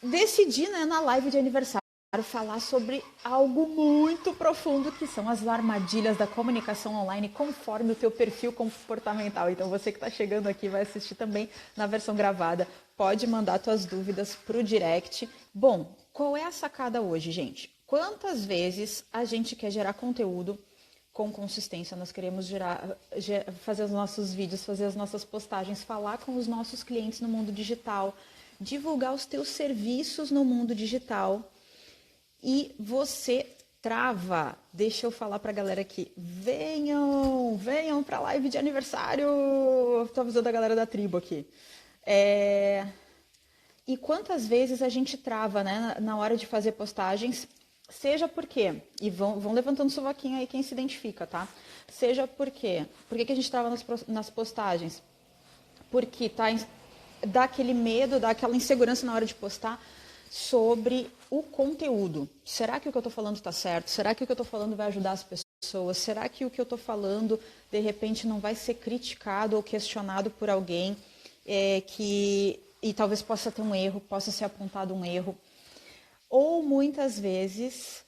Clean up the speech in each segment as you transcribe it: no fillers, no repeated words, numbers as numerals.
decidi, né, na live de aniversário, falar sobre algo muito profundo, que são as armadilhas da comunicação online conforme o teu perfil comportamental. Então você que está chegando aqui vai assistir também na versão gravada, pode mandar tuas dúvidas para o direct. Bom, qual é a sacada hoje, gente? Quantas vezes a gente quer gerar conteúdo com consistência? Nós queremos fazer os nossos vídeos, fazer as nossas postagens, falar com os nossos clientes no mundo digital, divulgar os teus serviços no mundo digital, e você trava. Deixa eu falar para a galera aqui, venham para a live de aniversário. Estou avisando a galera da tribo aqui. E quantas vezes a gente trava, né, na hora de fazer postagens, seja porque, e vão levantando o sovaquinho aí quem se identifica, tá? Seja porque, por que a gente trava nas postagens? Porque dá aquele medo, dá aquela insegurança na hora de postar sobre o conteúdo. Será que o que eu estou falando está certo? Será que o que eu estou falando vai ajudar as pessoas? Será que o que eu estou falando, de repente, não vai ser criticado ou questionado por alguém e talvez possa ter um erro, possa ser apontado um erro? Ou muitas vezes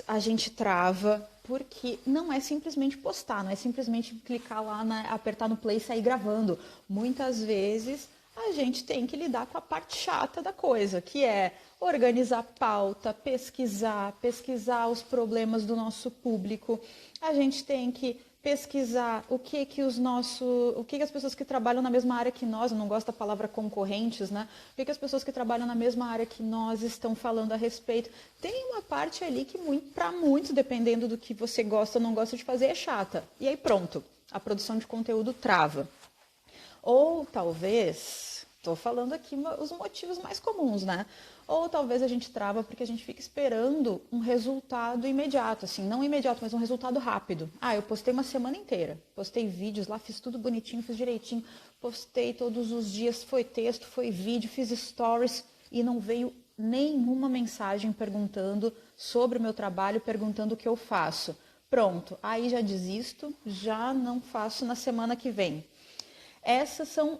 a gente trava porque não é simplesmente postar, não é simplesmente clicar lá, apertar no play e sair gravando. Muitas vezes a gente tem que lidar com a parte chata da coisa, que é organizar pauta, pesquisar os problemas do nosso público. A gente tem que pesquisar o que as pessoas que trabalham na mesma área que nós, eu não gosto da palavra concorrentes, né? O que as pessoas que trabalham na mesma área que nós estão falando a respeito. Tem uma parte ali que, para muitos, dependendo do que você gosta ou não gosta de fazer, é chata. E aí pronto, a produção de conteúdo trava. Ou talvez, estou falando aqui os motivos mais comuns, né? Ou talvez a gente trava porque a gente fica esperando um resultado imediato, assim, não imediato, mas um resultado rápido. Eu postei uma semana inteira, postei vídeos lá, fiz tudo bonitinho, fiz direitinho, postei todos os dias, foi texto, foi vídeo, fiz stories e não veio nenhuma mensagem perguntando sobre o meu trabalho, perguntando o que eu faço. Pronto, aí já desisto, já não faço na semana que vem. Essas são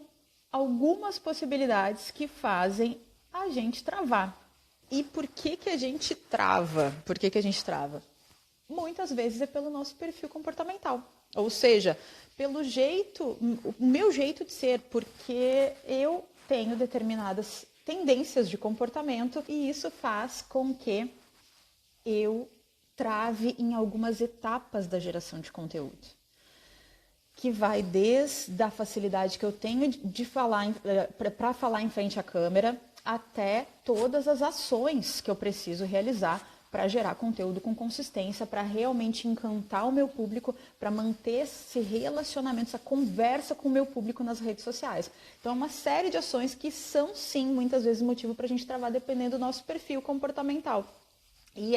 algumas possibilidades que fazem a gente travar. E por que a gente trava? Muitas vezes é pelo nosso perfil comportamental. Ou seja, pelo o meu jeito de ser, porque eu tenho determinadas tendências de comportamento e isso faz com que eu trave em algumas etapas da geração de conteúdo. Que vai desde a facilidade que eu tenho de falar para falar em frente à câmera, até todas as ações que eu preciso realizar para gerar conteúdo com consistência, para realmente encantar o meu público, para manter esse relacionamento, essa conversa com o meu público nas redes sociais. Então, é uma série de ações que são, sim, muitas vezes motivo para a gente travar, dependendo do nosso perfil comportamental. E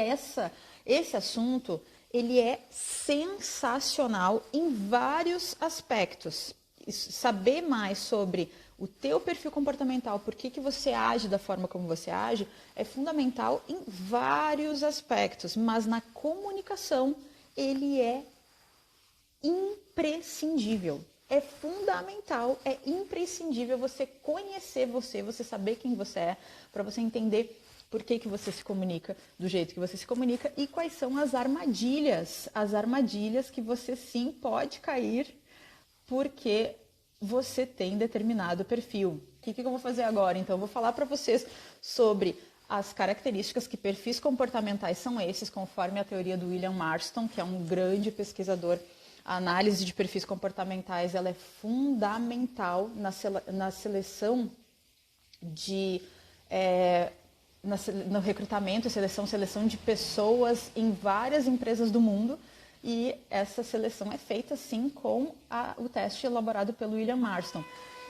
esse assunto, ele é sensacional em vários aspectos. Saber mais sobre o teu perfil comportamental, por que você age da forma como você age, é fundamental em vários aspectos, mas na comunicação ele é imprescindível. É fundamental, é imprescindível você conhecer você saber quem você é, para você entender por que você se comunica do jeito que você se comunica e quais são as armadilhas que você sim pode cair porque você tem determinado perfil. O que eu vou fazer agora? Então, eu vou falar para vocês sobre as características, que perfis comportamentais são esses, conforme a teoria do William Marston, que é um grande pesquisador. A análise de perfis comportamentais ela é fundamental na seleção no recrutamento, seleção de pessoas em várias empresas do mundo, e essa seleção é feita sim com o teste elaborado pelo William Marston.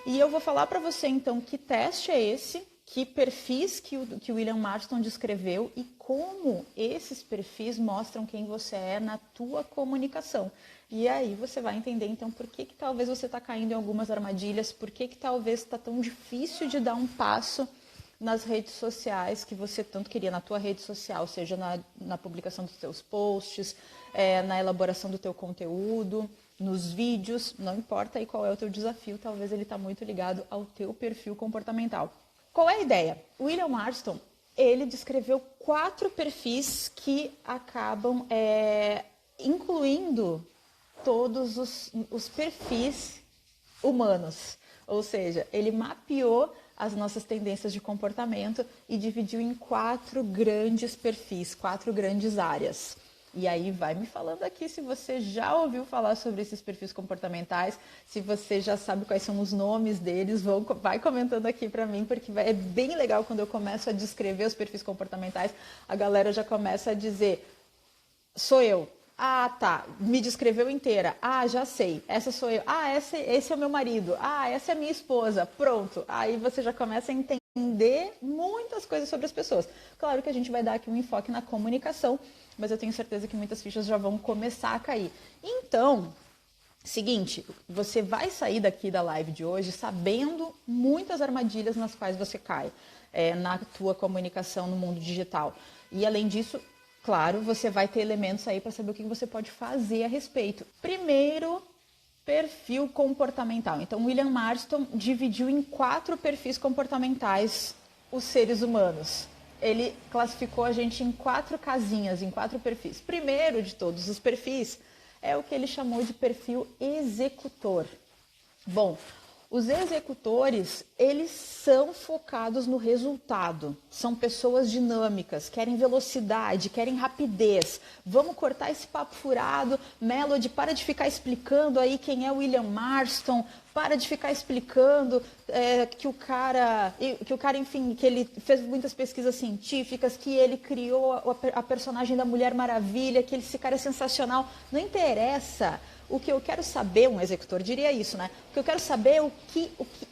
E eu vou falar para você então que teste é esse, que perfis que o William Marston descreveu e como esses perfis mostram quem você é na tua comunicação. E aí você vai entender então por que talvez você está caindo em algumas armadilhas, por que talvez está tão difícil de dar um passo nas redes sociais que você tanto queria, na tua rede social, seja na publicação dos teus posts, na elaboração do teu conteúdo, nos vídeos, não importa aí qual é o teu desafio, talvez ele está muito ligado ao teu perfil comportamental. qual é a ideia? O William Marston, ele descreveu 4 perfis que acabam incluindo todos os perfis humanos. Ou seja, ele mapeou as nossas tendências de comportamento e dividiu em 4 grandes perfis, 4 grandes áreas. E aí vai me falando aqui se você já ouviu falar sobre esses perfis comportamentais, se você já sabe quais são os nomes deles, vai comentando aqui para mim, porque é bem legal quando eu começo a descrever os perfis comportamentais, a galera já começa a dizer, sou eu. Ah, tá, me descreveu inteira. Ah, já sei, essa sou eu. Ah, esse é o meu marido. Ah, essa é a minha esposa. Pronto. Aí você já começa a entender muitas coisas sobre as pessoas. Claro que a gente vai dar aqui um enfoque na comunicação, mas eu tenho certeza que muitas fichas já vão começar a cair. Então, seguinte, você vai sair daqui da live de hoje sabendo muitas armadilhas nas quais você cai na tua comunicação no mundo digital. E além disso, claro, você vai ter elementos aí para saber o que você pode fazer a respeito. Primeiro, perfil comportamental. Então, William Marston dividiu em 4 perfis comportamentais os seres humanos. Ele classificou a gente em 4 casinhas, em 4 perfis. Primeiro de todos os perfis é o que ele chamou de perfil executor. Bom, os executores, eles são focados no resultado. São pessoas dinâmicas, querem velocidade, querem rapidez. Vamos cortar esse papo furado. Melody, para de ficar explicando aí quem é William Marston. Para de ficar explicando que o cara, enfim, que ele fez muitas pesquisas científicas, que ele criou a personagem da Mulher Maravilha, que esse cara é sensacional. Não interessa. O que eu quero saber, um executor diria isso, né? O que eu quero saber é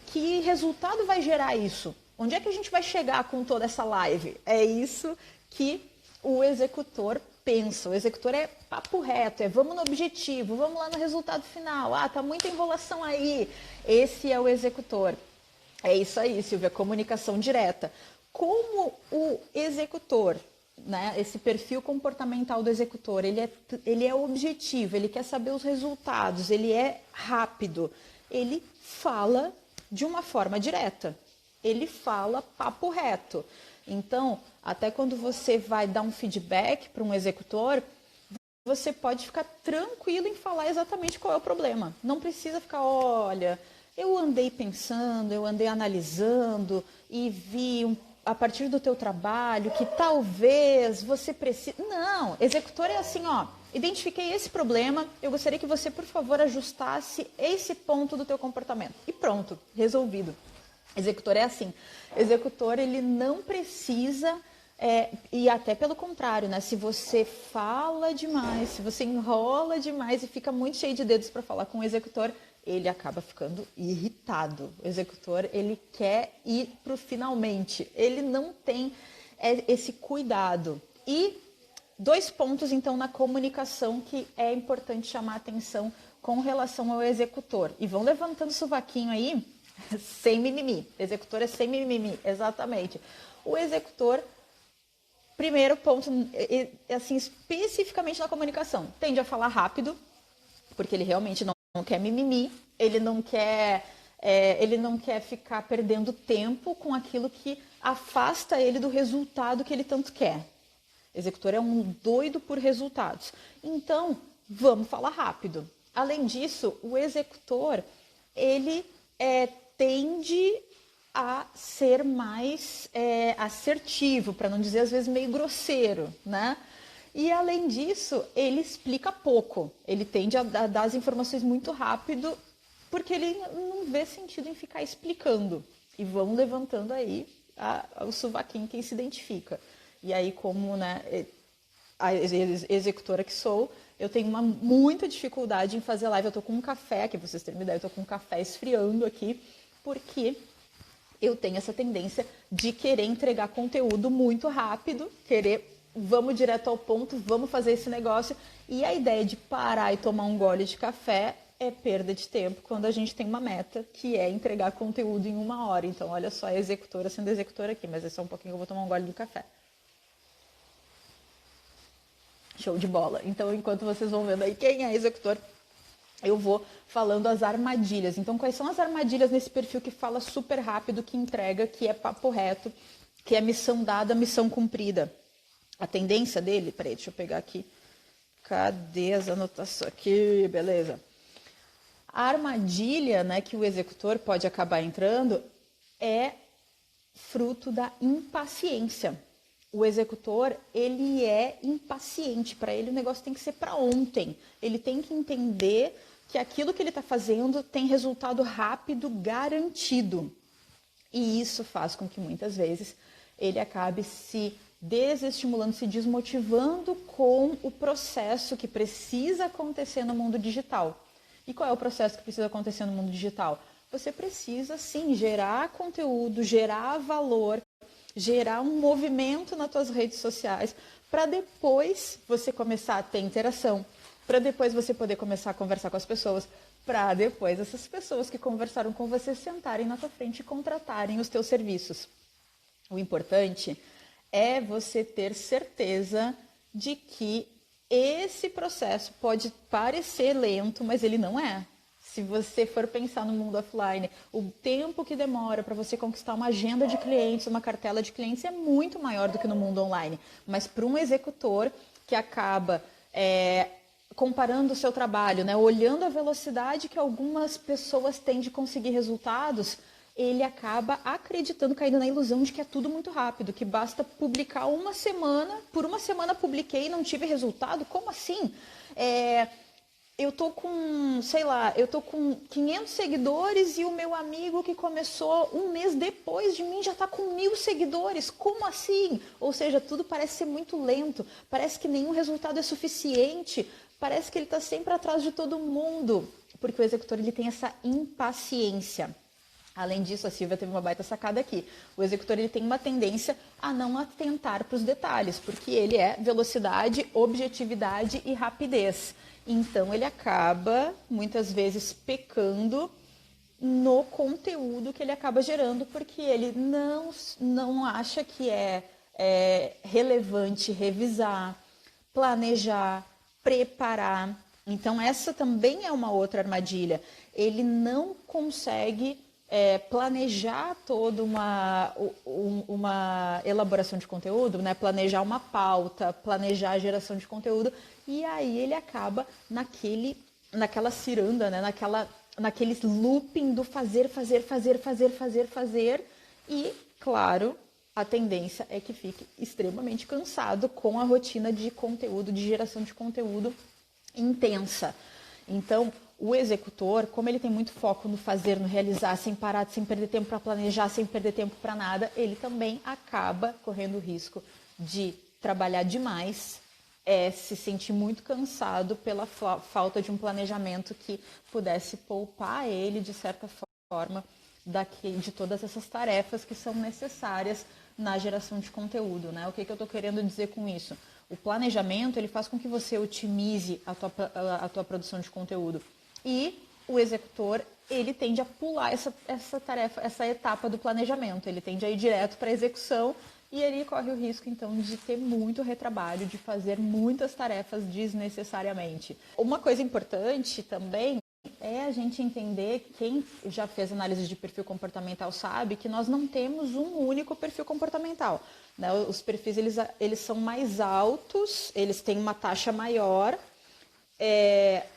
que resultado vai gerar isso. Onde é que a gente vai chegar com toda essa live? É isso que o executor pensa. O executor é papo reto, vamos no objetivo, vamos lá no resultado final. Ah, tá muita enrolação aí. Esse é o executor. É isso aí, Silvia, comunicação direta. Como o executor, né, esse perfil comportamental do executor, ele é objetivo, ele quer saber os resultados, ele é rápido, ele fala de uma forma direta, ele fala papo reto. Então, até quando você vai dar um feedback para um executor, você pode ficar tranquilo em falar exatamente qual é o problema. Não precisa ficar, olha, eu andei pensando, eu andei analisando e vi a partir do teu trabalho que talvez você precise... Não, executor é assim, ó, identifiquei esse problema, eu gostaria que você, por favor, ajustasse esse ponto do teu comportamento. E pronto, resolvido. Executor é assim. Executor, ele não precisa... e até pelo contrário, né? Se você fala demais, se você enrola demais e fica muito cheio de dedos para falar com o executor, ele acaba ficando irritado. O executor, ele quer ir para o finalmente. Ele não tem esse cuidado. E 2 pontos, então, na comunicação que é importante chamar a atenção com relação ao executor. E vão levantando o sovaquinho aí, sem mimimi. Executor é sem mimimi, exatamente. O executor... Primeiro ponto, assim, especificamente na comunicação, tende a falar rápido, porque ele realmente não quer mimimi, ele não quer ficar perdendo tempo com aquilo que afasta ele do resultado que ele tanto quer. O executor é um doido por resultados. Então, vamos falar rápido. Além disso, o executor, ele tende a ser mais assertivo, para não dizer às vezes meio grosseiro, né? E além disso, ele explica pouco, ele tende a dar as informações muito rápido, porque ele não vê sentido em ficar explicando. E vão levantando aí o sovaquinho quem se identifica. E aí, como, né, a executora que sou, eu tenho muita dificuldade em fazer live. Eu tô com um café, aqui vocês terem uma ideia, eu tô com um café esfriando aqui, porque... eu tenho essa tendência de querer entregar conteúdo muito rápido, vamos direto ao ponto, vamos fazer esse negócio. E a ideia de parar e tomar um gole de café é perda de tempo quando a gente tem uma meta, que é entregar conteúdo em 1 hora. Então, olha só a executora sendo executora aqui, mas é só um pouquinho que eu vou tomar um gole do café. Show de bola. Então, enquanto vocês vão vendo aí quem é executor, eu vou falando as armadilhas. Então, quais são as armadilhas nesse perfil que fala super rápido, que entrega, que é papo reto, que é missão dada, missão cumprida? A tendência dele, peraí, deixa eu pegar aqui. Cadê as anotações? Aqui, beleza. A armadilha, né, que o executor pode acabar entrando é fruto da impaciência. O executor, ele é impaciente. Para ele, o negócio tem que ser para ontem. Ele tem que entender que aquilo que ele está fazendo tem resultado rápido, garantido. E isso faz com que, muitas vezes, ele acabe se desestimulando, se desmotivando com o processo que precisa acontecer no mundo digital. E qual é o processo que precisa acontecer no mundo digital? Você precisa, sim, gerar conteúdo, gerar valor, gerar um movimento nas suas redes sociais, para depois você começar a ter interação, para depois você poder começar a conversar com as pessoas, para depois essas pessoas que conversaram com você sentarem na tua frente e contratarem os teus serviços. O importante é você ter certeza de que esse processo pode parecer lento, mas ele não é. Se você for pensar no mundo offline, o tempo que demora para você conquistar uma agenda de clientes, uma cartela de clientes é muito maior do que no mundo online. Mas para um executor que acaba comparando o seu trabalho, né, olhando a velocidade que algumas pessoas têm de conseguir resultados, ele acaba acreditando, caindo na ilusão de que é tudo muito rápido, que basta publicar uma semana, por uma semana publiquei e não tive resultado? Como assim? Eu tô com, sei lá, eu tô com 500 seguidores e o meu amigo que começou um mês depois de mim já tá com 1.000 seguidores. Como assim? Ou seja, tudo parece ser muito lento, parece que nenhum resultado é suficiente, parece que ele tá sempre atrás de todo mundo, porque o executor ele tem essa impaciência. Além disso, a Silvia teve uma baita sacada aqui. O executor ele tem uma tendência a não atentar para os detalhes, porque ele é velocidade, objetividade e rapidez. Então, ele acaba, muitas vezes, pecando no conteúdo que ele acaba gerando, porque ele não acha que é relevante revisar, planejar, preparar. Então, essa também é uma outra armadilha. Ele não consegue planejar toda uma elaboração de conteúdo, né? Planejar uma pauta, planejar a geração de conteúdo, e aí ele acaba naquela ciranda, né? Naquele looping do fazer, e, claro, a tendência é que fique extremamente cansado com a rotina de conteúdo, de geração de conteúdo intensa. Então, o executor, como ele tem muito foco no fazer, no realizar, sem parar, sem perder tempo para planejar, sem perder tempo para nada, ele também acaba correndo o risco de trabalhar demais, se sentir muito cansado pela falta de um planejamento que pudesse poupar ele, de certa forma, de todas essas tarefas que são necessárias na geração de conteúdo, né? O que eu estou querendo dizer com isso? O planejamento, ele faz com que você otimize a tua produção de conteúdo. E o executor, ele tende a pular essa tarefa, essa etapa do planejamento. Ele tende a ir direto para a execução e ele corre o risco, então, de ter muito retrabalho, de fazer muitas tarefas desnecessariamente. Uma coisa importante também é a gente entender, quem já fez análise de perfil comportamental sabe que nós não temos um único perfil comportamental, né? Os perfis eles são mais altos, eles têm uma taxa maior,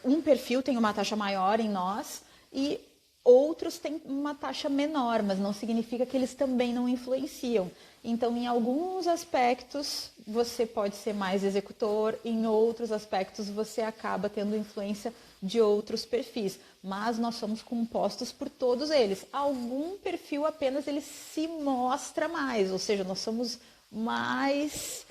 um perfil tem uma taxa maior em nós e outros têm uma taxa menor, mas não significa que eles também não influenciam. Então, em alguns aspectos, você pode ser mais executor, em outros aspectos, você acaba tendo influência de outros perfis, mas nós somos compostos por todos eles. Algum perfil apenas ele se mostra mais, ou seja, nós somos mais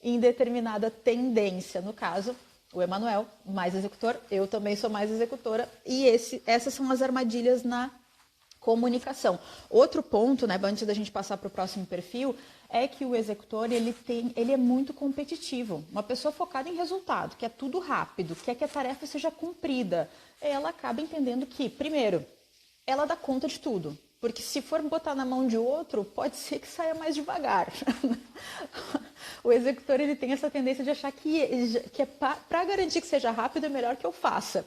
em determinada tendência. No caso, o Emanuel, mais executor, eu também sou mais executora, e essas são as armadilhas na comunicação. Outro ponto, né, antes da gente passar para o próximo perfil, é que o executor ele é muito competitivo. Uma pessoa focada em resultado, quer tudo rápido, quer que a tarefa seja cumprida. Ela acaba entendendo que, primeiro, ela dá conta de tudo. Porque se for botar na mão de outro, pode ser que saia mais devagar. O executor ele tem essa tendência de achar que para garantir que seja rápido, é melhor que eu faça.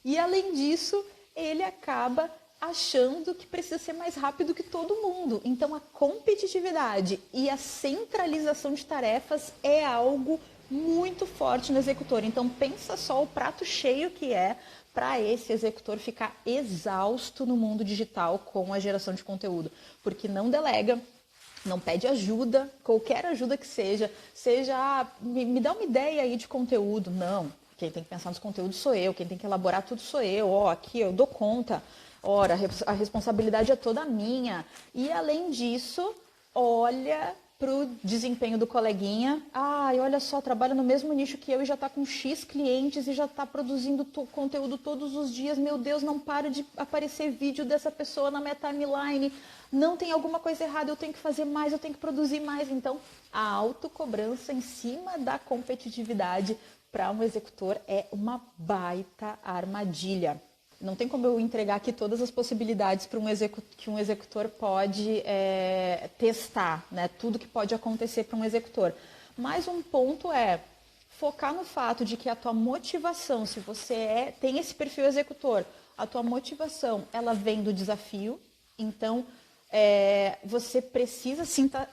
E além disso, ele acaba achando que precisa ser mais rápido que todo mundo. Então a competitividade e a centralização de tarefas é algo muito forte no executor. Então pensa só o prato cheio que é para esse executor ficar exausto no mundo digital com a geração de conteúdo, porque não delega, não pede ajuda, qualquer ajuda que seja, me dá uma ideia aí de conteúdo. Não, quem tem que pensar nos conteúdos sou eu, quem tem que elaborar tudo sou eu, aqui eu dou conta, ora, a responsabilidade é toda minha. E além disso, olha para o desempenho do coleguinha, olha só, trabalha no mesmo nicho que eu e já está com X clientes e já está produzindo conteúdo todos os dias, meu Deus, não para de aparecer vídeo dessa pessoa na minha timeline, não tem alguma coisa errada, eu tenho que fazer mais, eu tenho que produzir mais. Então, a autocobrança em cima da competitividade para um executor é uma baita armadilha. Não tem como eu entregar aqui todas as possibilidades para que um executor pode testar, né? Tudo que pode acontecer para um executor. Mas um ponto é focar no fato de que a tua motivação, se você tem esse perfil executor, a tua motivação ela vem do desafio. Então, você precisa sim tá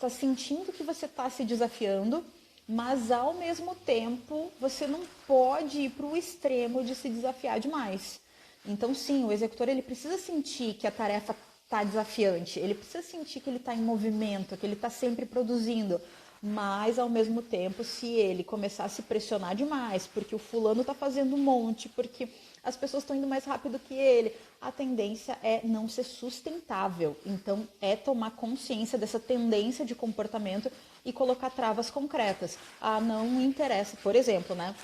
sentindo que você está se desafiando, mas ao mesmo tempo você não pode ir para o extremo de se desafiar demais. Então, sim, o executor ele precisa sentir que a tarefa está desafiante, ele precisa sentir que ele está em movimento, que ele está sempre produzindo, mas, ao mesmo tempo, se ele começar a se pressionar demais, porque o fulano está fazendo um monte, porque as pessoas estão indo mais rápido que ele, a tendência é não ser sustentável. Então, é tomar consciência dessa tendência de comportamento e colocar travas concretas. Não interessa, por exemplo, né?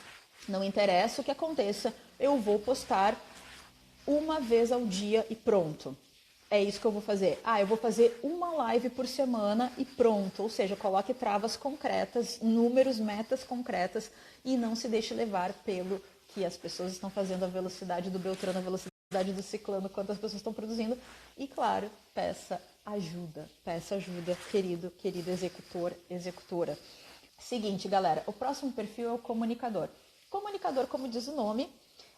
Não interessa o que aconteça, eu vou postar uma vez ao dia e pronto. É isso que eu vou fazer. Eu vou fazer uma live por semana e pronto. Ou seja, coloque travas concretas, números, metas concretas e não se deixe levar pelo que as pessoas estão fazendo, a velocidade do Beltrano, a velocidade do Ciclano, quantas pessoas estão produzindo. E claro, peça ajuda, querido executor, executora. Seguinte, galera, o próximo perfil é o comunicador. Comunicador, como diz o nome,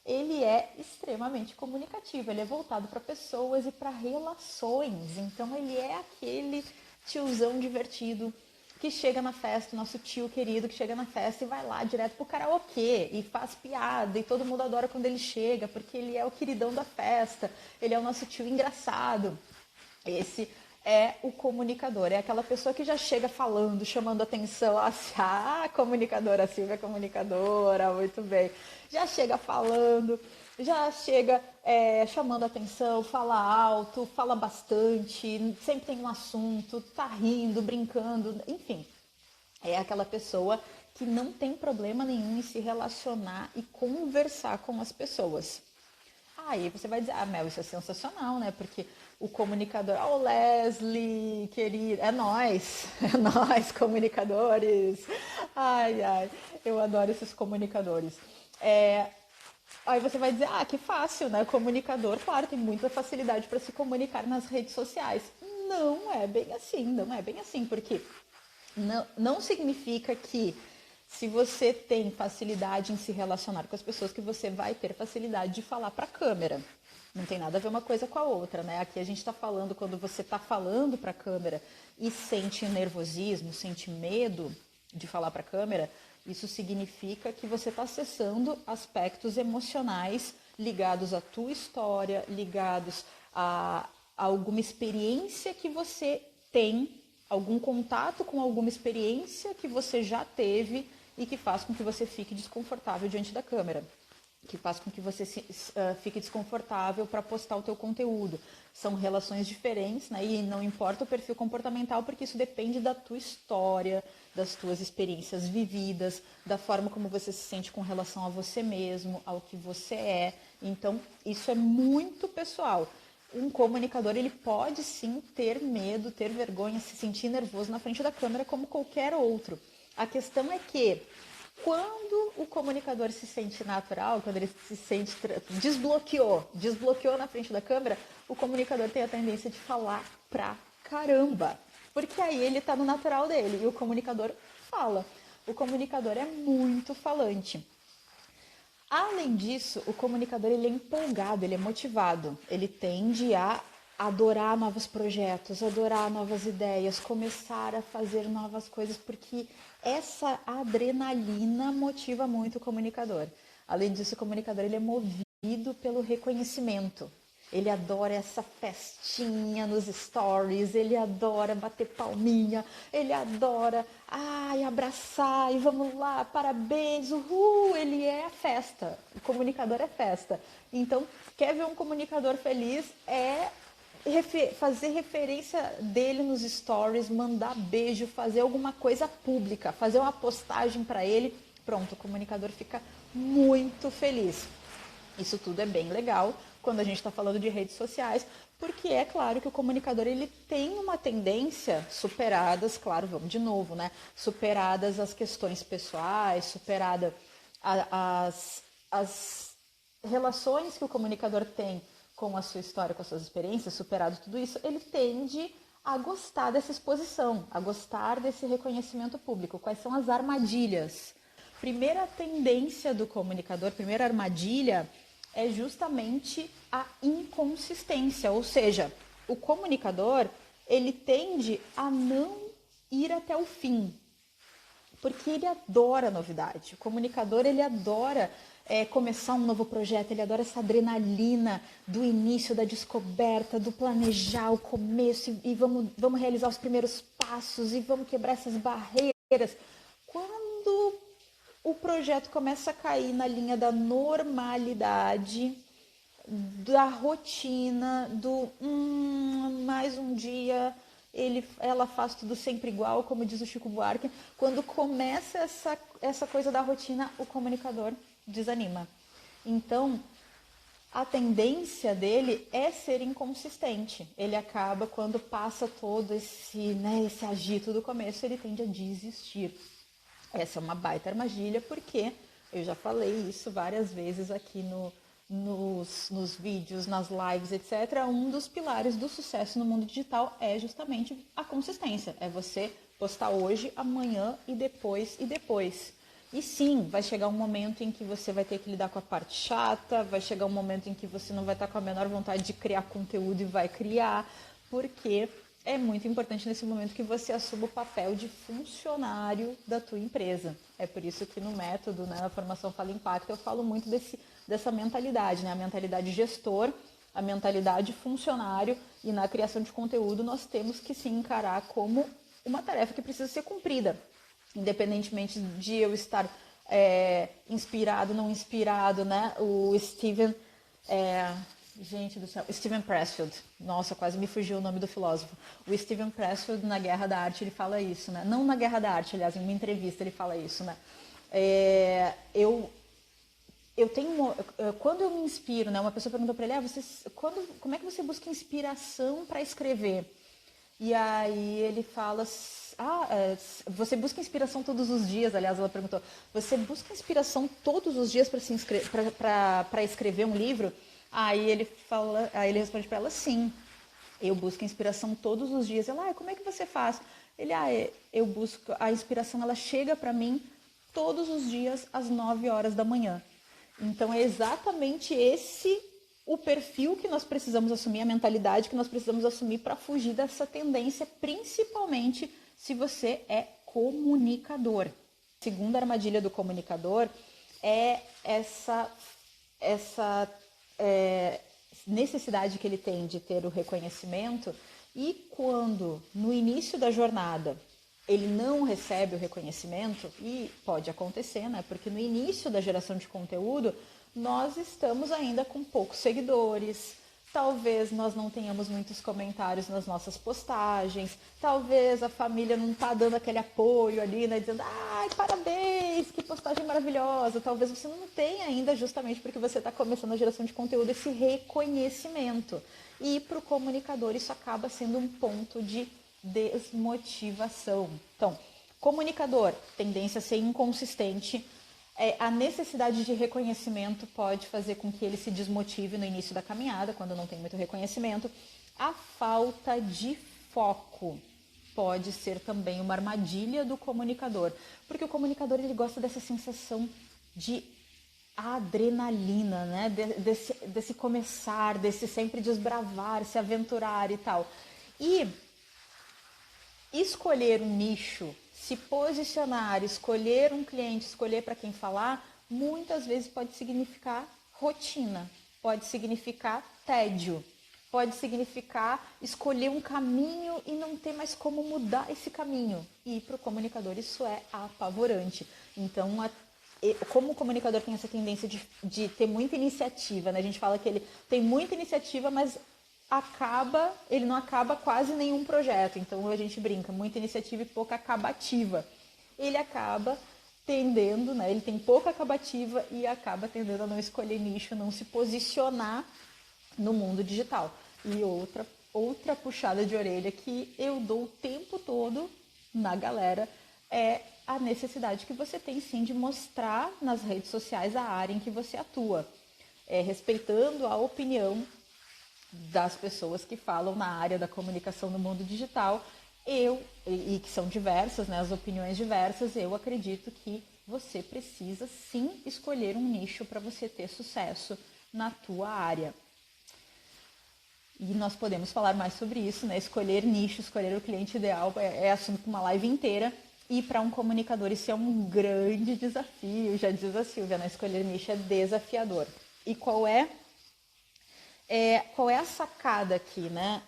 ele é extremamente comunicativo, ele é voltado para pessoas e para relações. Então, ele é aquele tiozão divertido que chega na festa, nosso tio querido que chega na festa e vai lá direto pro karaokê e faz piada e todo mundo adora quando ele chega, porque ele é o queridão da festa, ele é o nosso tio engraçado. Esse é o comunicador, é aquela pessoa que já chega falando, chamando atenção, comunicadora, a Silvia é comunicadora, muito bem. Já chega falando, já chega chamando atenção, fala alto, fala bastante, sempre tem um assunto, tá rindo, brincando, enfim. É aquela pessoa que não tem problema nenhum em se relacionar e conversar com as pessoas. Aí você vai dizer, Mel, isso é sensacional, né? Porque o comunicador, Leslie, querido, é nós, comunicadores. Eu adoro esses comunicadores. Aí você vai dizer, que fácil, né? O comunicador, claro, tem muita facilidade para se comunicar nas redes sociais. Não é bem assim, porque não significa que se você tem facilidade em se relacionar com as pessoas, que você vai ter facilidade de falar para a câmera. Não tem nada a ver uma coisa com a outra, né? Aqui a gente está falando, quando você está falando para a câmera e sente nervosismo, sente medo de falar para a câmera, isso significa que você está acessando aspectos emocionais ligados à tua história, ligados a alguma experiência que você tem, algum contato com alguma experiência que você já teve e que faz com que você fique desconfortável diante da câmera, que faz com que você fique desconfortável para postar o teu conteúdo. São relações diferentes, né? E não importa o perfil comportamental, porque isso depende da tua história, das tuas experiências vividas, da forma como você se sente com relação a você mesmo, ao que você é. Então, isso é muito pessoal. Um comunicador, ele pode sim ter medo, ter vergonha, se sentir nervoso na frente da câmera como qualquer outro. A questão é que quando o comunicador se sente natural, quando ele se sente desbloqueou na frente da câmera, o comunicador tem a tendência de falar pra caramba. Porque aí ele tá no natural dele e o comunicador fala. O comunicador é muito falante. Além disso, o comunicador ele é empolgado, ele é motivado, ele tende a adorar novos projetos, adorar novas ideias, começar a fazer novas coisas, porque essa adrenalina motiva muito o comunicador. Além disso, o comunicador ele é movido pelo reconhecimento. Ele adora essa festinha nos stories, ele adora bater palminha, ele adora, abraçar e vamos lá, parabéns, uhul, ele é a festa, o comunicador é festa. Então, quer ver um comunicador feliz? É fazer referência dele nos stories, mandar beijo, fazer alguma coisa pública, fazer uma postagem para ele, pronto, o comunicador fica muito feliz. Isso tudo é bem legal quando a gente está falando de redes sociais, porque é claro que o comunicador ele tem uma tendência, superadas, claro, vamos de novo, né? Superadas as questões pessoais, superada as relações que o comunicador tem com a sua história, com as suas experiências, superado tudo isso, ele tende a gostar dessa exposição, a gostar desse reconhecimento público. Quais são as armadilhas? Primeira tendência do comunicador, primeira armadilha, é justamente a inconsistência, ou seja, o comunicador, ele tende a não ir até o fim, porque ele adora novidade. O comunicador, ele adora começar um novo projeto, ele adora essa adrenalina do início, da descoberta, do planejar o começo e vamos realizar os primeiros passos e vamos quebrar essas barreiras. Quando o projeto começa a cair na linha da normalidade, da rotina, mais um dia, ela faz tudo sempre igual, como diz o Chico Buarque. Quando começa essa coisa da rotina, o comunicador desanima. Então, a tendência dele é ser inconsistente. Ele acaba, quando passa todo esse agito do começo, ele tende a desistir. Essa é uma baita armadilha, porque eu já falei isso várias vezes aqui nos vídeos, nas lives, etc. Um dos pilares do sucesso no mundo digital é justamente a consistência. É você postar hoje, amanhã e depois e depois. E sim, vai chegar um momento em que você vai ter que lidar com a parte chata, vai chegar um momento em que você não vai estar com a menor vontade de criar conteúdo e vai criar, porque é muito importante nesse momento que você assuma o papel de funcionário da tua empresa. É por isso que no método, na formação Fala Impacto, eu falo muito dessa mentalidade, a mentalidade gestor, a mentalidade funcionário, e na criação de conteúdo nós temos que se encarar como uma tarefa que precisa ser cumprida, independentemente de eu estar inspirado, não inspirado, né? O Steven... Gente do céu, Steven Pressfield, nossa, quase me fugiu o nome do filósofo. O Steven Pressfield, na Guerra da Arte, ele fala isso, né? Não na Guerra da Arte, aliás, em uma entrevista ele fala isso, né? Eu tenho, quando eu me inspiro, né? Uma pessoa perguntou para ele, como é que você busca inspiração para escrever? E aí ele fala, você busca inspiração todos os dias, aliás, ela perguntou, você busca inspiração todos os dias para escrever um livro? Aí ele responde para ela, sim, eu busco inspiração todos os dias. Ela, como é que você faz? Ele, eu busco, a inspiração ela chega para mim todos os dias às 9 horas da manhã. Então é exatamente esse o perfil que nós precisamos assumir, a mentalidade que nós precisamos assumir para fugir dessa tendência, principalmente se você é comunicador. A segunda armadilha do comunicador é essa necessidade que ele tem de ter o reconhecimento, e quando no início da jornada ele não recebe o reconhecimento, e pode acontecer, né? Porque no início da geração de conteúdo nós estamos ainda com poucos seguidores, talvez nós não tenhamos muitos comentários nas nossas postagens, talvez a família não está dando aquele apoio ali, né, dizendo, parabéns, que postagem maravilhosa, talvez você não tenha ainda, justamente porque você está começando a geração de conteúdo, esse reconhecimento. E para o comunicador isso acaba sendo um ponto de desmotivação. Então, comunicador, tendência a ser inconsistente, a necessidade de reconhecimento pode fazer com que ele se desmotive no início da caminhada, quando não tem muito reconhecimento. A falta de foco pode ser também uma armadilha do comunicador, porque o comunicador ele gosta dessa sensação de a adrenalina, né? Desse começar, desse sempre desbravar, se aventurar e tal. E escolher um nicho, se posicionar, escolher um cliente, escolher para quem falar, muitas vezes pode significar rotina, pode significar tédio, pode significar escolher um caminho e não ter mais como mudar esse caminho. E para o comunicador isso é apavorante. Então, como o comunicador tem essa tendência de ter muita iniciativa, né? A gente fala que ele tem muita iniciativa, mas ele não acaba quase nenhum projeto. Então a gente brinca, muita iniciativa e pouca acabativa. Ele acaba tendendo, né? Ele tem pouca acabativa e acaba tendendo a não escolher nicho, não se posicionar no mundo digital. E outra puxada de orelha que eu dou o tempo todo na galera é a necessidade que você tem sim de mostrar nas redes sociais a área em que você atua, respeitando a opinião das pessoas que falam na área da comunicação no mundo digital. E que são diversas, né, as opiniões diversas, eu acredito que você precisa sim escolher um nicho para você ter sucesso na tua área. E nós podemos falar mais sobre isso, né? Escolher nicho, escolher o cliente ideal é assunto para uma live inteira. E para um comunicador isso é um grande desafio, já diz a Silvia, né? Escolher nicho é desafiador. E qual é a sacada aqui, né?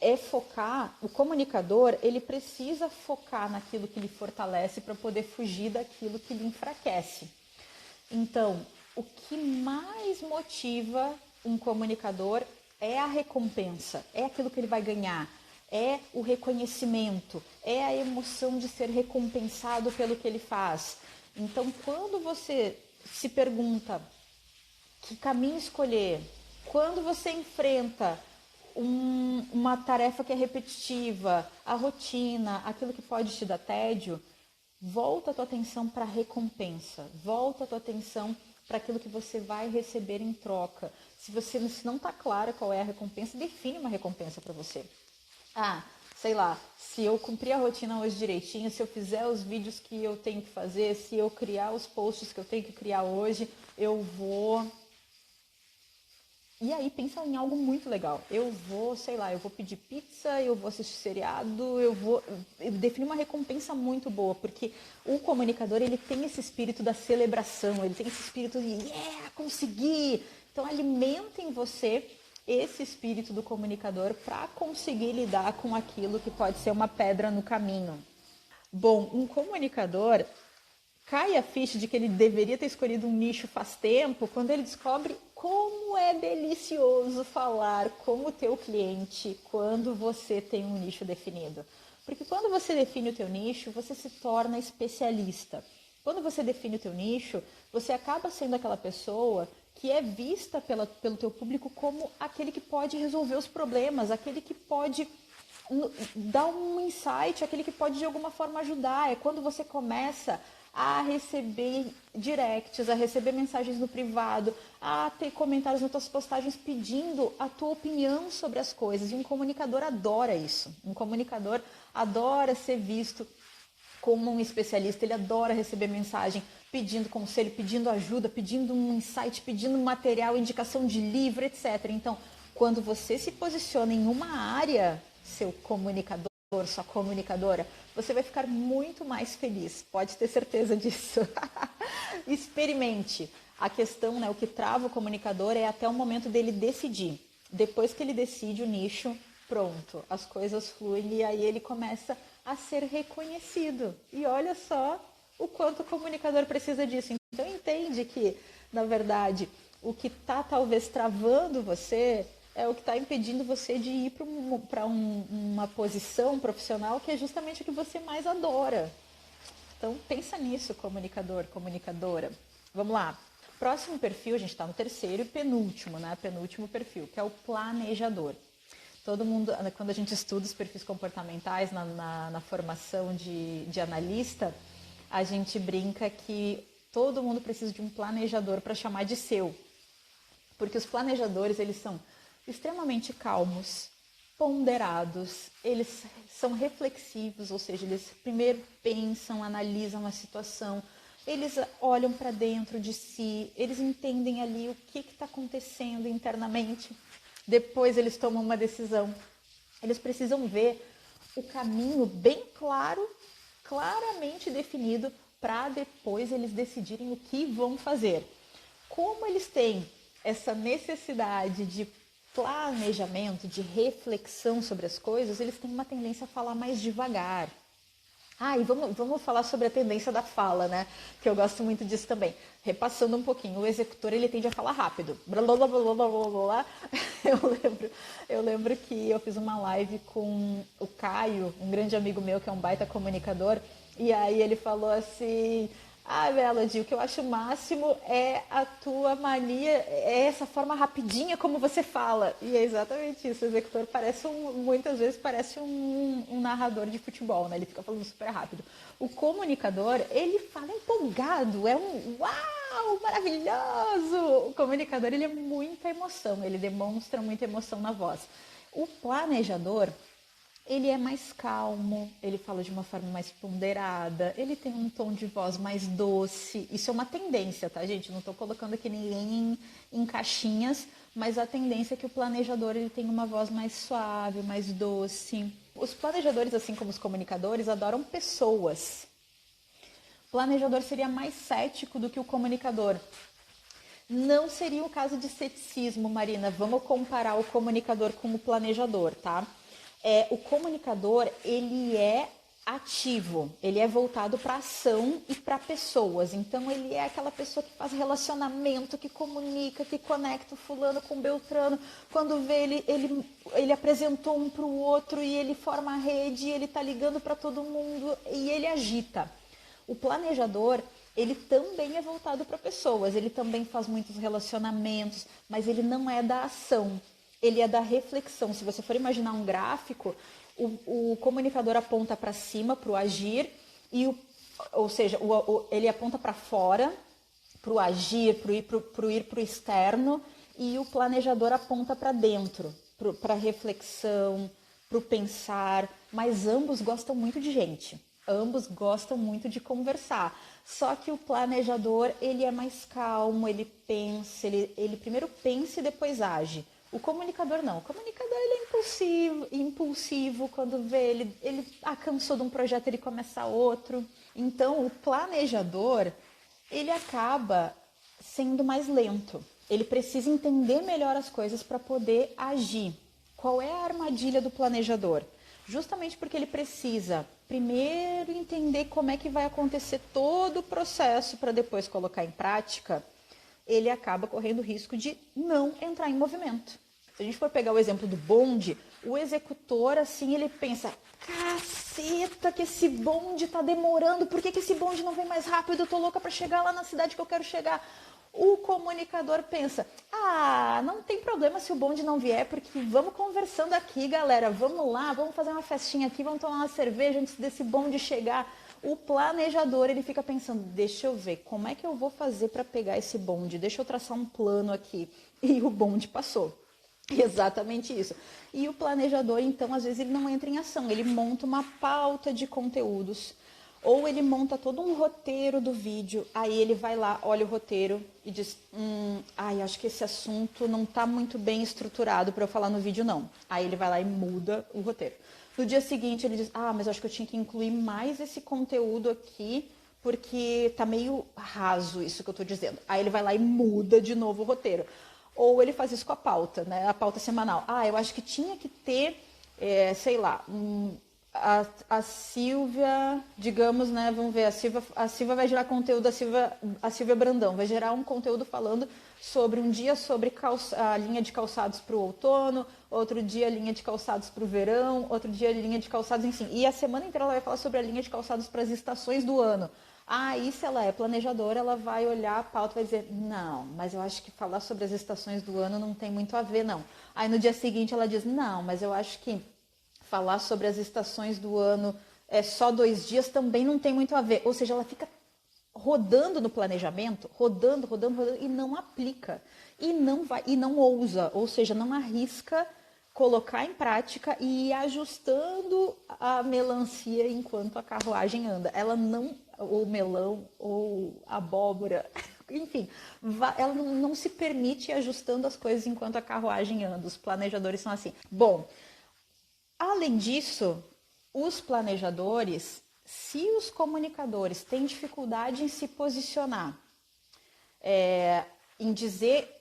É focar, o comunicador, ele precisa focar naquilo que lhe fortalece para poder fugir daquilo que lhe enfraquece. Então, o que mais motiva um comunicador é a recompensa, é aquilo que ele vai ganhar, é o reconhecimento, é a emoção de ser recompensado pelo que ele faz. Então, quando você se pergunta que caminho escolher, quando você enfrenta uma tarefa que é repetitiva, a rotina, aquilo que pode te dar tédio, volta a tua atenção para a recompensa, volta a tua atenção para aquilo que você vai receber em troca. Se não está clara qual é a recompensa, define uma recompensa para você. Sei lá, se eu cumprir a rotina hoje direitinho, se eu fizer os vídeos que eu tenho que fazer, se eu criar os posts que eu tenho que criar hoje, eu vou... E aí pensa em algo muito legal. Eu vou pedir pizza, eu vou assistir seriado, eu definir uma recompensa muito boa, porque o comunicador, ele tem esse espírito da celebração, ele tem esse espírito de consegui. Então alimenta em você esse espírito do comunicador para conseguir lidar com aquilo que pode ser uma pedra no caminho. Bom, um comunicador cai a ficha de que ele deveria ter escolhido um nicho faz tempo quando ele descobre como é delicioso falar com o teu cliente quando você tem um nicho definido. Porque quando você define o teu nicho, você se torna especialista. Quando você define o teu nicho, você acaba sendo aquela pessoa que é vista pelo teu público como aquele que pode resolver os problemas, aquele que pode dar um insight, aquele que pode de alguma forma ajudar. É quando você começa a receber directs, a receber mensagens no privado, a ter comentários nas tuas postagens pedindo a tua opinião sobre as coisas. E um comunicador adora isso. Um comunicador adora ser visto como um especialista, ele adora receber mensagem pedindo conselho, pedindo ajuda, pedindo um insight, pedindo material, indicação de livro, etc. Então, quando você se posiciona em uma área, seu comunicador, sua comunicadora, você vai ficar muito mais feliz, pode ter certeza disso. Experimente. A questão, né, o que trava o comunicador é até o momento dele decidir. Depois que ele decide o nicho, pronto, as coisas fluem e aí ele começa a ser reconhecido. E olha só o quanto o comunicador precisa disso. Então entende que, na verdade, o que está talvez travando você é o que está impedindo você de ir para uma posição profissional que é justamente o que você mais adora. Então pensa nisso, comunicador, comunicadora. Vamos lá. Próximo perfil, a gente está no terceiro e penúltimo, né? Penúltimo perfil, que é o planejador. Todo mundo, quando a gente estuda os perfis comportamentais na formação de analista, a gente brinca que todo mundo precisa de um planejador para chamar de seu. Porque os planejadores, eles são extremamente calmos, ponderados, eles são reflexivos, ou seja, eles primeiro pensam, analisam a situação, eles olham para dentro de si, eles entendem ali o que está acontecendo internamente, depois eles tomam uma decisão. Eles precisam ver o caminho bem claro, claramente definido, para depois eles decidirem o que vão fazer. Como eles têm essa necessidade de planejamento, de reflexão sobre as coisas, eles têm uma tendência a falar mais devagar. E vamos falar sobre a tendência da fala, né? Que eu gosto muito disso também. Repassando um pouquinho, o executor ele tende a falar rápido. Blá, blá, blá, blá, blá, blá, blá. Eu lembro que eu fiz uma live com o Caio, um grande amigo meu que é um baita comunicador, e aí ele falou assim: Melody, o que eu acho o máximo é a tua mania, é essa forma rapidinha como você fala. E é exatamente isso, o executor muitas vezes parece um narrador de futebol, né? Ele fica falando super rápido. O comunicador, ele fala empolgado, é um uau, maravilhoso! O comunicador, ele é muita emoção, ele demonstra muita emoção na voz. O planejador, ele é mais calmo, ele fala de uma forma mais ponderada, ele tem um tom de voz mais doce. Isso é uma tendência, tá, gente? Não estou colocando aqui ninguém em caixinhas, mas a tendência é que o planejador ele tem uma voz mais suave, mais doce. Os planejadores, assim como os comunicadores, adoram pessoas. O planejador seria mais cético do que o comunicador. Não seria um caso de ceticismo, Marina. Vamos comparar o comunicador com o planejador, tá? O comunicador, ele é ativo, ele é voltado para ação e para pessoas. Então, ele é aquela pessoa que faz relacionamento, que comunica, que conecta o fulano com o beltrano. Quando vê, ele apresentou um para o outro e ele forma a rede, ele está ligando para todo mundo e ele agita. O planejador, ele também é voltado para pessoas, ele também faz muitos relacionamentos, mas ele não é da ação. Ele é da reflexão. Se você for imaginar um gráfico, o comunicador aponta para cima, para o agir, ou seja, ele aponta para fora, para o agir, para o ir para o externo, e o planejador aponta para dentro, para a reflexão, para o pensar, mas ambos gostam muito de gente, ambos gostam muito de conversar. Só que o planejador, ele é mais calmo, ele pensa, ele primeiro pensa e depois age. O comunicador não. O comunicador ele é impulsivo quando vê, ele cansou de um projeto, ele começa outro. Então, o planejador, ele acaba sendo mais lento. Ele precisa entender melhor as coisas para poder agir. Qual é a armadilha do planejador? Justamente porque ele precisa primeiro entender como é que vai acontecer todo o processo para depois colocar em prática, ele acaba correndo o risco de não entrar em movimento. Se a gente for pegar o exemplo do bonde, o executor, assim, ele pensa: caceta, que esse bonde tá demorando, por que esse bonde não vem mais rápido? Eu tô louca para chegar lá na cidade que eu quero chegar. O comunicador pensa: não tem problema se o bonde não vier, porque vamos conversando aqui, galera, vamos lá, vamos fazer uma festinha aqui, vamos tomar uma cerveja antes desse bonde chegar. O planejador, ele fica pensando: deixa eu ver, como é que eu vou fazer para pegar esse bonde? Deixa eu traçar um plano aqui. E o bonde passou. Exatamente isso. E o planejador, então, às vezes ele não entra em ação, ele monta uma pauta de conteúdos, ou ele monta todo um roteiro do vídeo, aí ele vai lá, olha o roteiro e diz: acho que esse assunto não está muito bem estruturado para eu falar no vídeo, não. Aí ele vai lá e muda o roteiro. No dia seguinte ele diz: mas eu acho que eu tinha que incluir mais esse conteúdo aqui, porque está meio raso isso que eu estou dizendo. Aí ele vai lá e muda de novo o roteiro. Ou ele faz isso com a pauta, né? A pauta semanal. Eu acho que tinha que ter, a Silvia, digamos, né? Vamos ver, a Silvia vai gerar conteúdo, a Silvia Brandão vai gerar um conteúdo falando sobre um dia sobre a linha de calçados para o outono, outro dia a linha de calçados para o verão, outro dia a linha de calçados, enfim. E a semana inteira ela vai falar sobre a linha de calçados para as estações do ano. Aí, se ela é planejadora, ela vai olhar a pauta e vai dizer: não, mas eu acho que falar sobre as estações do ano não tem muito a ver, não. Aí, no dia seguinte, ela diz: não, mas eu acho que falar sobre as estações do ano é só 2 dias também não tem muito a ver. Ou seja, ela fica rodando no planejamento, rodando, e não aplica. E não ousa, ou seja, não arrisca colocar em prática e ir ajustando a melancia enquanto a carruagem anda. Ela não, ou melão, ou abóbora, enfim, ela não se permite ir ajustando as coisas enquanto a carruagem anda. Os planejadores são assim. Bom, além disso, os planejadores, se os comunicadores têm dificuldade em se posicionar, em dizer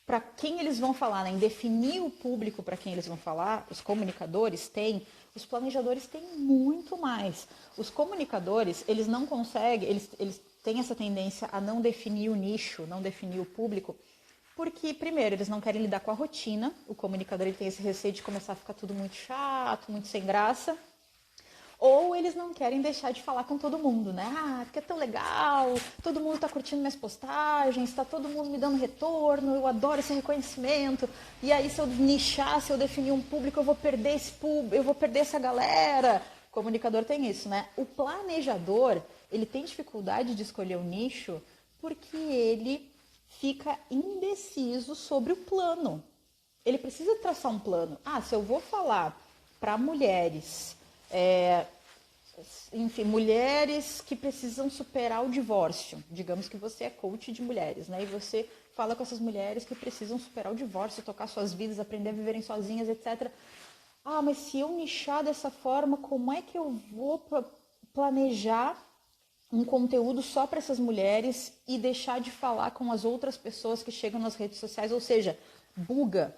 para quem eles vão falar, né? Em definir o público para quem eles vão falar, os comunicadores têm, os planejadores têm muito mais. Os comunicadores, eles não conseguem, eles têm essa tendência a não definir o nicho, não definir o público, porque, primeiro, eles não querem lidar com a rotina, o comunicador ele tem esse receio de começar a ficar tudo muito chato, muito sem graça, ou eles não querem deixar de falar com todo mundo, né? Ah, porque é tão legal, todo mundo tá curtindo minhas postagens, tá todo mundo me dando retorno, eu adoro esse reconhecimento. E aí, se eu nichar, se eu definir um público, eu vou perder esse público, eu vou perder essa galera. O comunicador tem isso, né? O planejador, ele tem dificuldade de escolher o nicho porque ele fica indeciso sobre o plano. Ele precisa traçar um plano. Ah, se eu vou falar para mulheres... enfim, mulheres que precisam superar o divórcio. Digamos que você é coach de mulheres, né? E você fala com essas mulheres que precisam superar o divórcio, tocar suas vidas, aprender a viverem sozinhas, etc. Ah, mas se eu nichar dessa forma, como é que eu vou planejar um conteúdo só para essas mulheres e deixar de falar com as outras pessoas que chegam nas redes sociais? Ou seja, buga.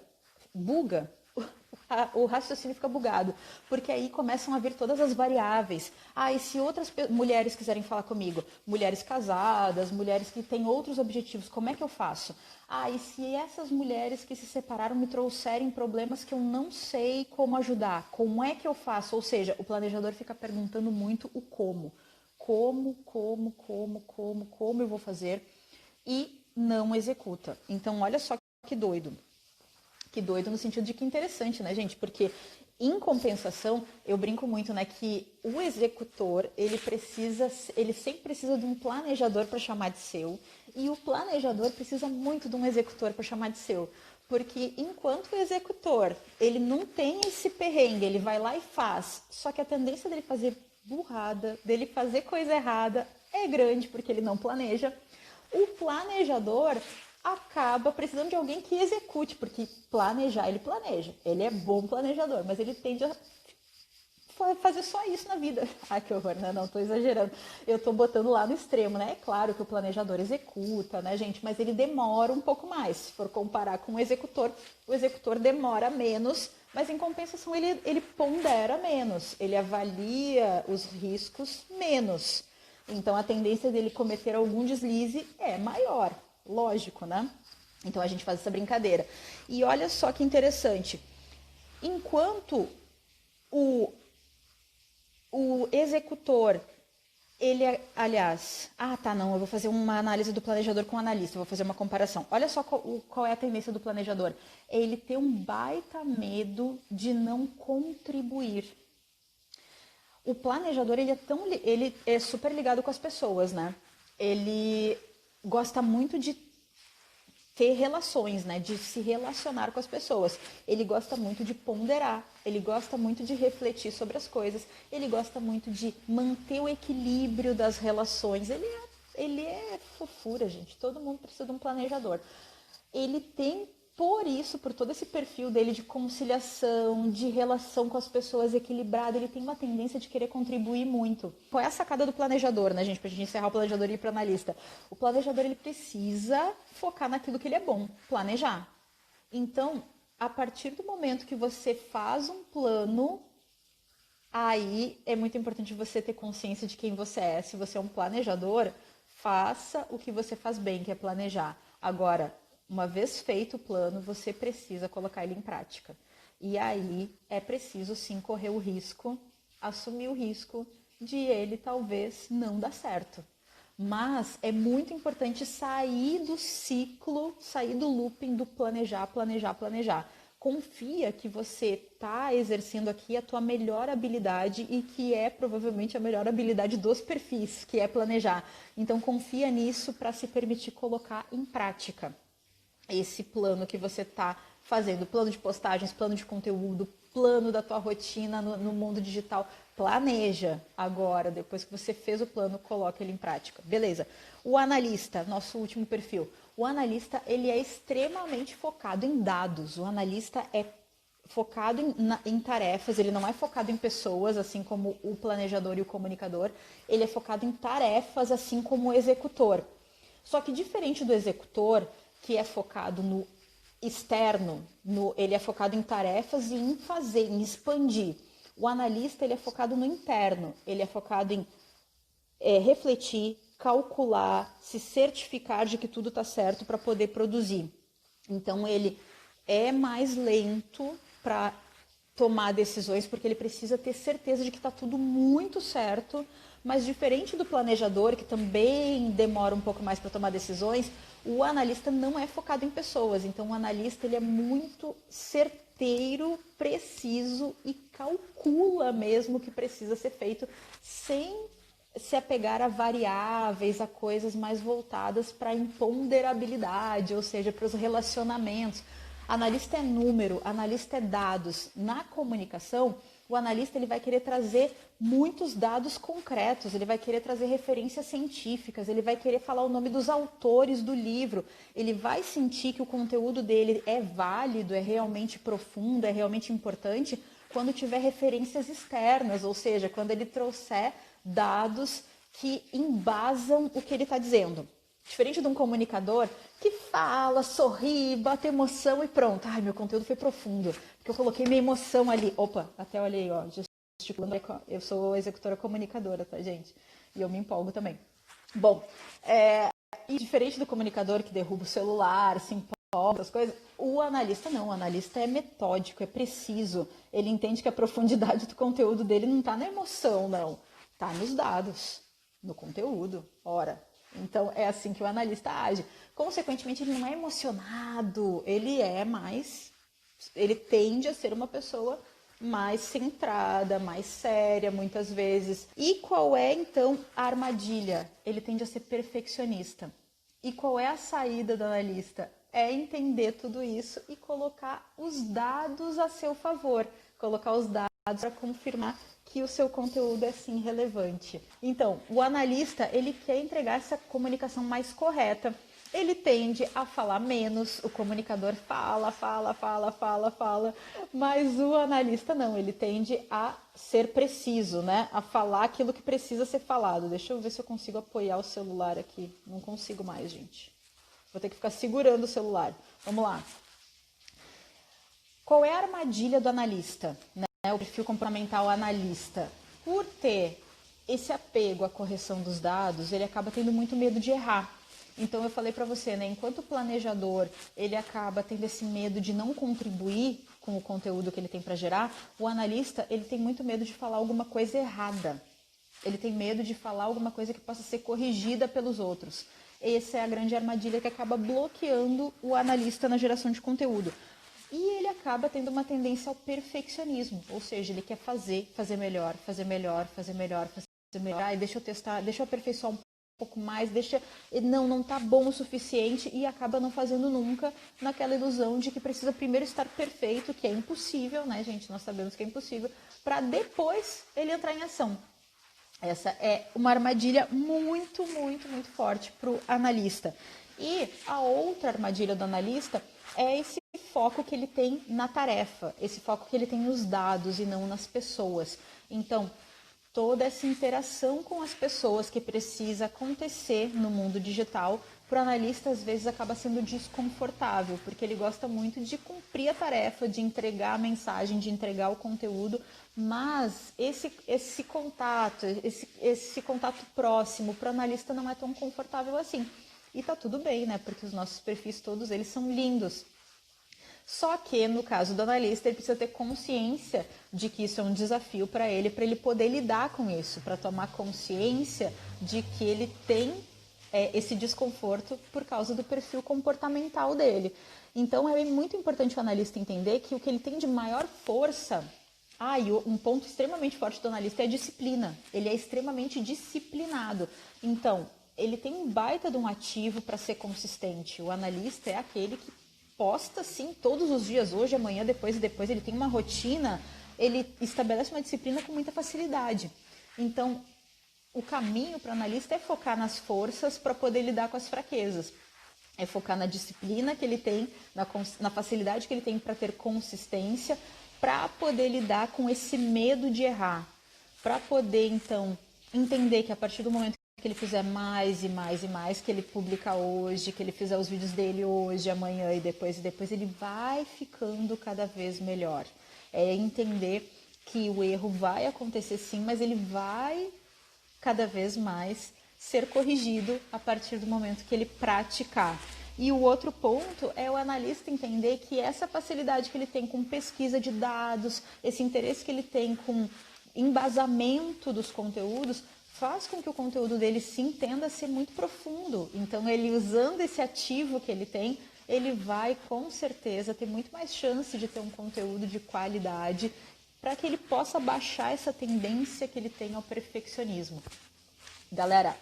O raciocínio fica bugado, porque aí começam a vir todas as variáveis. Ah, e se outras mulheres quiserem falar comigo? Mulheres casadas, mulheres que têm outros objetivos, como é que eu faço? Ah, e se essas mulheres que se separaram me trouxerem problemas que eu não sei como ajudar? Como é que eu faço? Ou seja, o planejador fica perguntando muito o como. Como eu vou fazer? E não executa. Então, olha só que doido. Que doido no sentido de que interessante, né, gente? Porque, em compensação, eu brinco muito, né, que o executor, ele sempre precisa de um planejador para chamar de seu, e o planejador precisa muito de um executor para chamar de seu. Porque enquanto o executor, ele não tem esse perrengue, ele vai lá e faz, só que a tendência dele fazer burrada, dele fazer coisa errada, é grande, porque ele não planeja. O planejador acaba precisando de alguém que execute, porque planejar, ele planeja. Ele é bom planejador, mas ele tende a fazer só isso na vida. Ai, que horror, né? Não, tô exagerando. Eu tô botando lá no extremo, né? É claro que o planejador executa, né, gente? Mas ele demora um pouco mais. Se for comparar com o executor demora menos, mas em compensação ele pondera menos. Ele avalia os riscos menos. Então a tendência dele cometer algum deslize é maior. Lógico, né? Então a gente faz essa brincadeira. E olha só que interessante. Enquanto o executor, ele, aliás... Ah, tá, não, eu vou fazer uma análise do planejador com o analista, eu vou fazer uma comparação. Olha só qual é a tendência do planejador. É ele ter um baita medo de não contribuir. O planejador, ele é super ligado com as pessoas, né? Ele gosta muito de ter relações, né? De se relacionar com as pessoas. Ele gosta muito de ponderar, ele gosta muito de refletir sobre as coisas, ele gosta muito de manter o equilíbrio das relações. Ele é fofura, gente. Todo mundo precisa de um planejador. Ele tem, por todo esse perfil dele de conciliação, de relação com as pessoas equilibrado, ele tem uma tendência de querer contribuir muito. Qual é a sacada do planejador, né, gente? Pra gente encerrar o planejador e ir para analista. O planejador, ele precisa focar naquilo que ele é bom, planejar. Então, a partir do momento que você faz um plano, aí é muito importante você ter consciência de quem você é. Se você é um planejador, faça o que você faz bem, que é planejar. Agora, uma vez feito o plano, você precisa colocar ele em prática. E aí é preciso sim correr o risco, assumir o risco de ele talvez não dar certo. Mas é muito importante sair do ciclo, sair do looping do planejar. Confia que você está exercendo aqui a tua melhor habilidade e que é provavelmente a melhor habilidade dos perfis, que é planejar. Então confia nisso para se permitir colocar em prática esse plano que você está fazendo plano de postagens, plano de conteúdo, plano da tua rotina no mundo digital. Planeja agora, depois que você fez o plano, coloca ele em prática. Beleza. O analista, nosso último perfil. O analista, ele é extremamente focado em dados. O analista é focado em tarefas, ele não é focado em pessoas, assim como o planejador e o comunicador. Ele é focado em tarefas, assim como o executor. Só que diferente do executor, que é focado no externo, ele é focado em tarefas e em fazer, em expandir. O analista, ele é focado no interno, ele é focado em refletir, calcular, se certificar de que tudo está certo para poder produzir. Então, ele é mais lento para tomar decisões, porque ele precisa ter certeza de que está tudo muito certo, mas diferente do planejador, que também demora um pouco mais para tomar decisões, o analista não é focado em pessoas. Então, o analista ele é muito certeiro, preciso e calcula mesmo o que precisa ser feito, sem se apegar a variáveis, a coisas mais voltadas para a imponderabilidade, ou seja, para os relacionamentos. Analista é número, analista é dados. Na comunicação, o analista ele vai querer trazer muitos dados concretos, ele vai querer trazer referências científicas, ele vai querer falar o nome dos autores do livro, ele vai sentir que o conteúdo dele é válido, é realmente profundo, é realmente importante quando tiver referências externas, ou seja, quando ele trouxer dados que embasam o que ele está dizendo. Diferente de um comunicador que fala, sorri, bate emoção e pronto. Ai, meu conteúdo foi profundo, porque eu coloquei minha emoção ali. Opa, até olhei, ó, gesticulando. Eu sou executora comunicadora, tá, gente? E eu me empolgo também. Bom, e diferente do comunicador que derruba o celular, se empolga, as coisas, o analista não. O analista é metódico, é preciso. Ele entende que a profundidade do conteúdo dele não está na emoção, não. Está nos dados, no conteúdo. Ora, então é assim que o analista age. Consequentemente, ele não é emocionado, ele tende a ser uma pessoa mais centrada, mais séria, muitas vezes. E qual é, então, a armadilha? Ele tende a ser perfeccionista. E qual é a saída do analista? É entender tudo isso e colocar os dados a seu favor, colocar os dados para confirmar que o seu conteúdo é sim relevante. Então, o analista, ele quer entregar essa comunicação mais correta. Ele tende a falar menos, o comunicador fala, mas o analista não, ele tende a ser preciso, né? A falar aquilo que precisa ser falado. Deixa eu ver se eu consigo apoiar o celular aqui. Não consigo mais, gente. Vou ter que ficar segurando o celular. Vamos lá. Qual é a armadilha do analista, né? O perfil comportamental analista? Por ter esse apego à correção dos dados, ele acaba tendo muito medo de errar. Então, eu falei para você, né? Enquanto o planejador, ele acaba tendo esse medo de não contribuir com o conteúdo que ele tem para gerar, o analista, ele tem muito medo de falar alguma coisa errada. Ele tem medo de falar alguma coisa que possa ser corrigida pelos outros. Essa é a grande armadilha que acaba bloqueando o analista na geração de conteúdo. E ele acaba tendo uma tendência ao perfeccionismo, ou seja, ele quer fazer melhor. Ai, deixa eu testar, deixa eu aperfeiçoar um pouco mais, não tá bom o suficiente e acaba não fazendo nunca, naquela ilusão de que precisa primeiro estar perfeito, que é impossível, né, gente? Nós sabemos que é impossível, para depois ele entrar em ação. Essa é uma armadilha muito forte para o analista. E a outra armadilha do analista é esse foco que ele tem na tarefa, esse foco que ele tem nos dados e não nas pessoas. Então, toda essa interação com as pessoas que precisa acontecer no mundo digital, para o analista às vezes acaba sendo desconfortável, porque ele gosta muito de cumprir a tarefa, de entregar a mensagem, de entregar o conteúdo, mas esse contato próximo para o analista não é tão confortável assim. E tá tudo bem, né? Porque os nossos perfis todos eles são lindos. Só que, no caso do analista, ele precisa ter consciência de que isso é um desafio para ele poder lidar com isso, para tomar consciência de que ele tem esse desconforto por causa do perfil comportamental dele. Então, é muito importante o analista entender que o que ele tem de maior força... e um ponto extremamente forte do analista é a disciplina. Ele é extremamente disciplinado. Então, ele tem um baita de um ativo para ser consistente. O analista é aquele que posta, sim, todos os dias, hoje, amanhã, depois e depois, ele tem uma rotina, ele estabelece uma disciplina com muita facilidade. Então, o caminho para o analista é focar nas forças para poder lidar com as fraquezas. É focar na disciplina que ele tem, na facilidade que ele tem para ter consistência, para poder lidar com esse medo de errar. Para poder, então, entender que a partir do momento que ele fizer mais e mais e mais, que ele publica hoje, que ele fizer os vídeos dele hoje, amanhã e depois, ele vai ficando cada vez melhor. É entender que o erro vai acontecer sim, mas ele vai cada vez mais ser corrigido a partir do momento que ele praticar. E o outro ponto é o analista entender que essa facilidade que ele tem com pesquisa de dados, esse interesse que ele tem com embasamento dos conteúdos, faz com que o conteúdo dele se entenda a ser muito profundo. Então, ele usando esse ativo que ele tem, ele vai com certeza ter muito mais chance de ter um conteúdo de qualidade para que ele possa baixar essa tendência que ele tem ao perfeccionismo. Galera,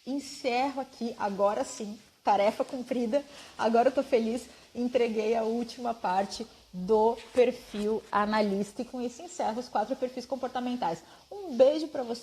encerro aqui, agora sim, tarefa cumprida. Agora eu tô feliz, entreguei a última parte do perfil analista e com isso encerro os 4 perfis comportamentais. Um beijo para você.